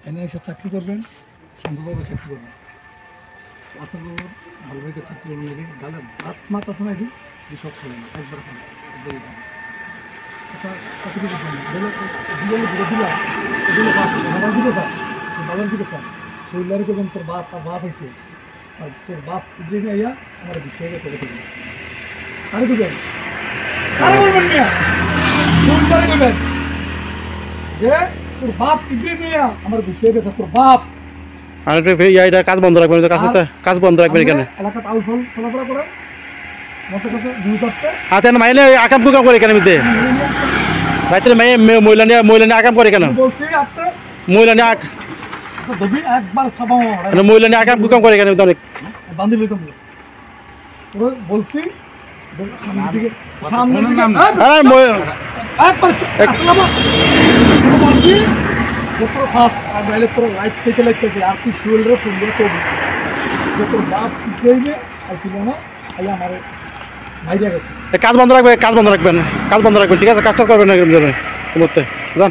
এনে এসে চাকরি করবেন, সম্ভবভাবে চাকরি করবেন। আসল ভালো ভাবে চাকরি করবেন নাকি গালের দাঁত মাত আছে নাকি যে সব খেলে না একবার খাবে একবারই খাবে। কত কিছু জীবনে ঘুরে দিলাম এগুলো বাবার দিকে চান বাবার দিকে চান শরীর করবেন তোর বাপ তার বাপ হয়েছে আর তোর বাপ ইব্রাহিম আইয়া আমার বিষয়কে করে দেবেন আরে দেবেন আরে বলবেন মিয়া শরীর করবেন যে তোর বাপ ইব্রাহিম আইয়া আমার বিষয় গেছে তোর বাপ আর এটা কাজ বন্ধ রাখবেন কাজ বন্ধ রাখবেন এখানে এলাকাতে আউল ফল চলাফেরা করে আমাদের কাছে নিউজ আসছে হাতে মাইলে আকাম কুকাম করে কেন মিতে রাত্রে মহিলা নিয়ে আকাম করে কেন বলছি আপনি মহিলা নিয়ে দবি একবার ছাপাও মহিলা নিয়ে আকাম কুকাম করে কেন অনেক বান্ধি লইতাম পুরো বলছি সামনের দিকে একবার বলছি পুরো ফাস্ট আর নাইলে পুরো লাইট থেকে লাগতেছে আর তুই শুয়েলরে ফোন দিয়ে করবি যে তোর বাপ কি করবে আর ছিল না তাই আমার ভাইরা গেছে কাজ বন্ধ রাখবেন ঠিক আছে কাজ করবেন না